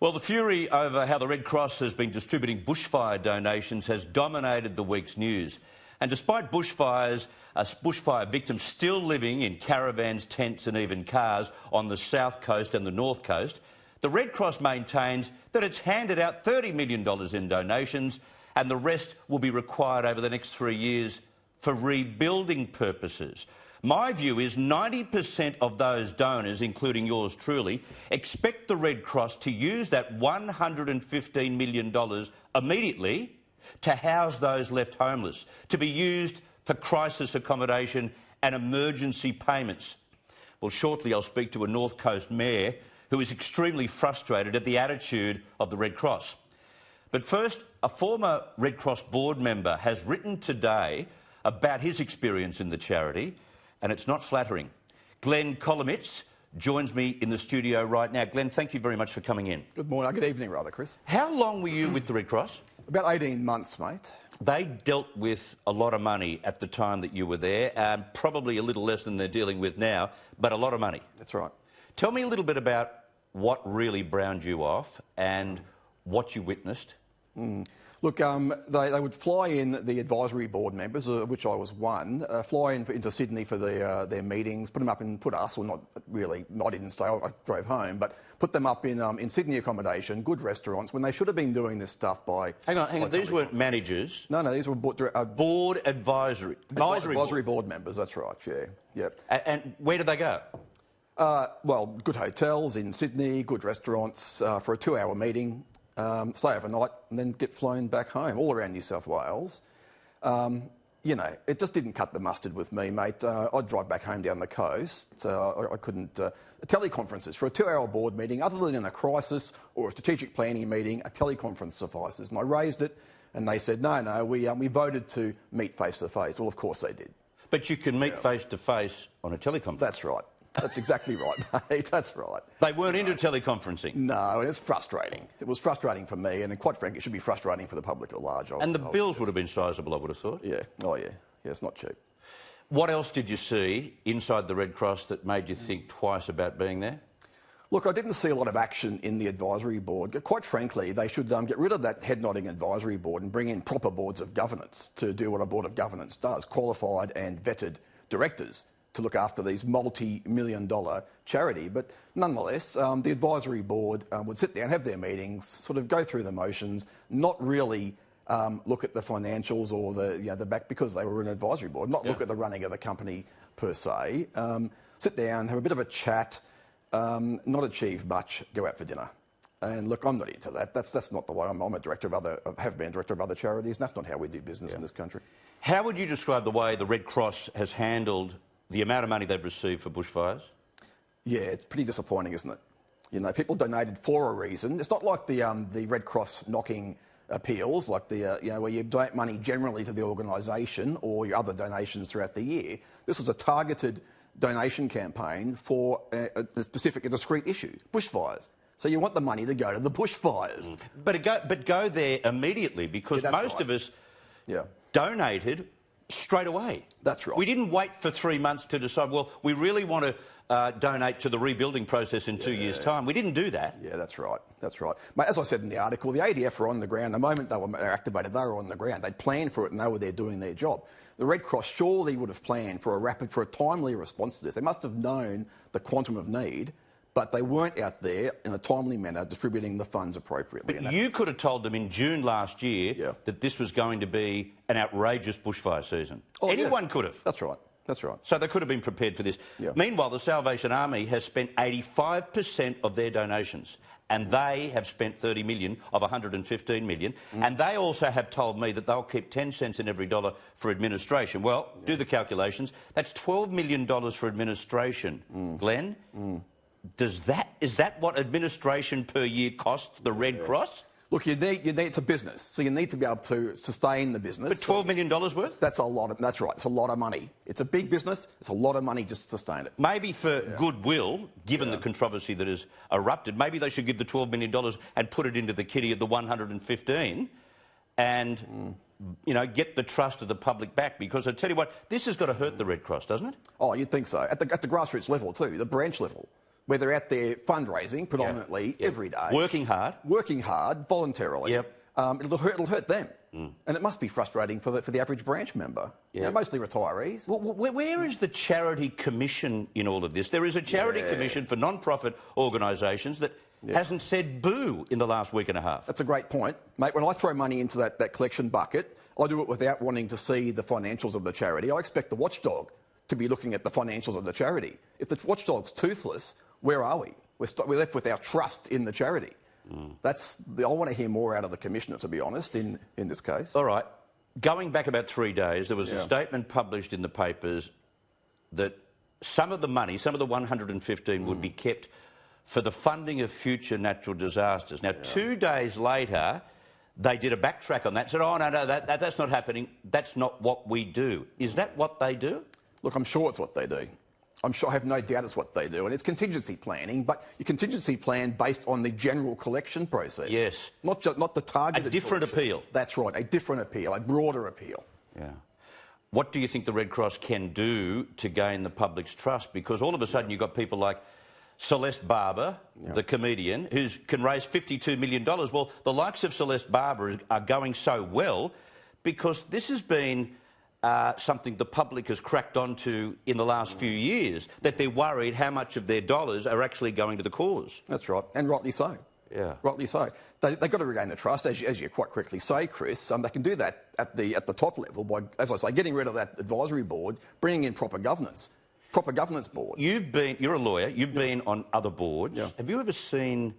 Well, the fury over how the Red Cross has been distributing bushfire donations has dominated the week's news. And despite bushfire victims still living in caravans, tents and even cars on the south coast and the north coast, the Red Cross maintains that it's handed out $30 million in donations and the rest will be required over the next 3 years for rebuilding purposes. My view is 90% of those donors, including yours truly, expect the Red Cross to use that $115 million immediately to house those left homeless, to be used for crisis accommodation and emergency payments. Well, shortly I'll speak to a North Coast mayor who is extremely frustrated at the attitude of the Red Cross. But first, a former Red Cross board member has written today about his experience in the charity, and it's not flattering. Glenn Kolomeitz joins me in the studio right now. Glenn, thank you very much for coming in. Good morning. Good evening, rather, Chris. How long were you with the Red Cross? About 18 months, mate. They dealt with a lot of money at the time that you were there, probably a little less than they're dealing with now, but a lot of money. That's right. Tell me a little bit about what really browned you off and what you witnessed. Look, they would fly in the advisory board members, of which I was one, fly into Sydney for their meetings, put us, well, not really, I didn't stay, I drove home, but put them up in Sydney accommodation, good restaurants, when they should have been doing this stuff by... Hang on, these weren't managers? No, these were board advisory board members, that's right, yeah. And where did they go? Well, good hotels in Sydney, good restaurants for a 2-hour meeting. Stay overnight and then get flown back home, all around New South Wales. You know, it just didn't cut the mustard with me, mate. I'd drive back home down the coast. I couldn't... teleconferences for a 2-hour board meeting, other than in a crisis or a strategic planning meeting, a teleconference suffices. And I raised it and they said, no, we voted to meet face-to-face. Well, of course they did. But you can meet face-to-face on a teleconference. That's right. That's exactly right, mate. That's right. They weren't into teleconferencing? No, it's frustrating. It was frustrating for me, and quite frankly, it should be frustrating for the public at large. And the bills would have been sizable, I would have thought. Yeah. Oh, yeah. Yeah, it's not cheap. What else did you see inside the Red Cross that made you think twice about being there? Look, I didn't see a lot of action in the advisory board. Quite frankly, they should get rid of that head-nodding advisory board and bring in proper boards of governance to do what a board of governance does, qualified and vetted directors to look after these multi-million-dollar charity. But nonetheless, the advisory board would sit down, have their meetings, sort of go through the motions, not really look at the financials or the back, because they were an advisory board, not look at the running of the company per se. Sit down, have a bit of a chat, not achieve much, go out for dinner. And look, I'm not into that. That's not the way. I'm a director of have been a director of other charities, and that's not how we do business in this country. How would you describe the way the Red Cross has handled the amount of money they've received for bushfires? Yeah, it's pretty disappointing, isn't it? You know, people donated for a reason. It's not like the Red Cross knocking appeals, like where you donate money generally to the organisation or your other donations throughout the year. This was a targeted donation campaign for a specific, a discrete issue, bushfires. So you want the money to go to the bushfires. But go there immediately, because most of us donated straight away. That's right. We didn't wait for 3 months to decide, well, we really want to donate to the rebuilding process in 2 years' time. We didn't do that. Yeah, that's right. That's right. Mate, as I said in the article, the ADF were on the ground. The moment they were activated, they were on the ground. They'd planned for it and they were there doing their job. The Red Cross surely would have planned for a timely response to this. They must have known the quantum of need, but they weren't out there in a timely manner distributing the funds appropriately. But you could have told them in June last year that this was going to be an outrageous bushfire season. Anyone could have. That's right. That's right. So they could have been prepared for this. Yeah. Meanwhile, the Salvation Army has spent 85% of their donations, and they have spent $30 million of $115 million, and they also have told me that they'll keep 10 cents in every dollar for administration. Well, do the calculations. That's $12 million for administration. Glenn? Is that what administration per year costs the Red Cross? Look, it's a business, so you need to be able to sustain the business. But $12 million worth? That's right, it's a lot of money. It's a big business, it's a lot of money just to sustain it. Maybe for goodwill, given the controversy that has erupted, maybe they should give the $12 million and put it into the kitty of the 115 and, you know, get the trust of the public back, because I tell you what, this has got to hurt the Red Cross, doesn't it? Oh, you'd think so. At the grassroots level too, the branch level. where they're out there fundraising predominantly every day. Working hard voluntarily. Yep. It'll hurt them. And it must be frustrating for the average branch member. You know, mostly retirees. Well, where is the Charity Commission in all of this? There is a Charity Commission for non-profit organisations that hasn't said boo in the last week and a half. That's a great point. Mate, when I throw money into that collection bucket, I do it without wanting to see the financials of the charity. I expect the watchdog to be looking at the financials of the charity. If the watchdog's toothless, where are we? We're left with our trust in the charity. I want to hear more out of the Commissioner, to be honest, in this case. All right. Going back about 3 days, there was a statement published in the papers that some of the money, some of the 115 would be kept for the funding of future natural disasters. Now, 2 days later, they did a backtrack on that and said, oh, no, that's not happening. That's not what we do. Is that what they do? Look, I'm sure it's what they do. I'm sure, I have no doubt it's what they do. And it's contingency planning, but you contingency plan based on the general collection process. Yes. Not the targeted A different collection. appeal. That's right, a different appeal, a broader appeal. Yeah. What do you think the Red Cross can do to gain the public's trust? Because all of a sudden you've got people like Celeste Barber, the comedian, who can raise $52 million. Well, the likes of Celeste Barber are going so well because this has been something the public has cracked onto in the last few years, that they're worried how much of their dollars are actually going to the cause. That's right, and rightly so. Yeah. Rightly so. They've got to regain the trust, as you quite correctly say, Chris. They can do that at the top level by, as I say, getting rid of that advisory board, bringing in proper governance boards. You're a lawyer, you've been on other boards. Yeah. Have you ever seen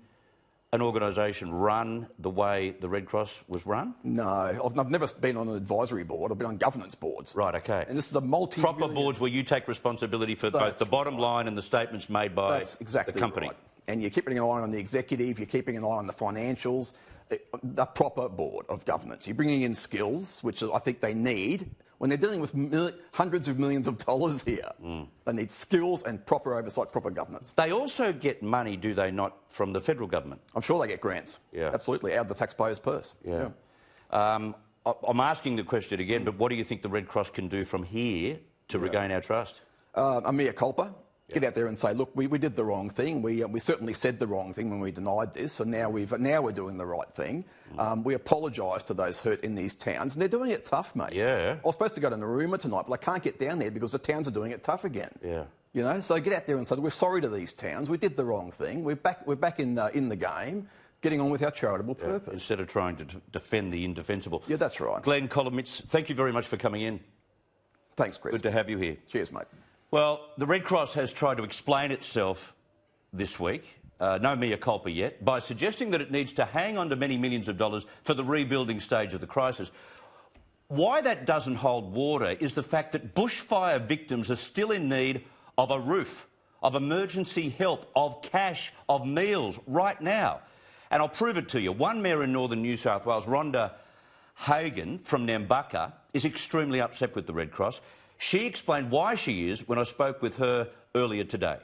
an organisation run the way the Red Cross was run? No, I've never been on an advisory board. I've been on governance boards. Right, OK. And this is a proper boards where you take responsibility for both the bottom line and the statements made by the company. Right. And you're keeping an eye on the executive, you're keeping an eye on the financials, the proper board of governance. You're bringing in skills, which I think they need. When they're dealing with hundreds of millions of dollars here, they need skills and proper oversight, proper governance. They also get money, do they not, from the federal government? I'm sure they get grants. Yeah. Absolutely, out of the taxpayer's purse. Yeah. I'm asking the question again, but what do you think the Red Cross can do from here to regain our trust? A mea culpa. Get out there and say, look, we did the wrong thing. We certainly said the wrong thing when we denied this, and now we're doing the right thing. We apologise to those hurt in these towns, and they're doing it tough, mate. Yeah. I was supposed to go to Narooma tonight, but I can't get down there because the towns are doing it tough again. Yeah. You know, so get out there and say, we're sorry to these towns. We did the wrong thing. We're back in the game, getting on with our charitable purpose instead of trying to defend the indefensible. Yeah, that's right. Glenn Kolomeitz, thank you very much for coming in. Thanks, Chris. Good to have you here. Cheers, mate. Well, the Red Cross has tried to explain itself this week, no mea culpa yet, by suggesting that it needs to hang on to many millions of dollars for the rebuilding stage of the crisis. Why that doesn't hold water is the fact that bushfire victims are still in need of a roof, of emergency help, of cash, of meals right now. And I'll prove it to you. One mayor in northern New South Wales, Rhonda Hagan from Nambucca, is extremely upset with the Red Cross. She explained why she is when I spoke with her earlier today.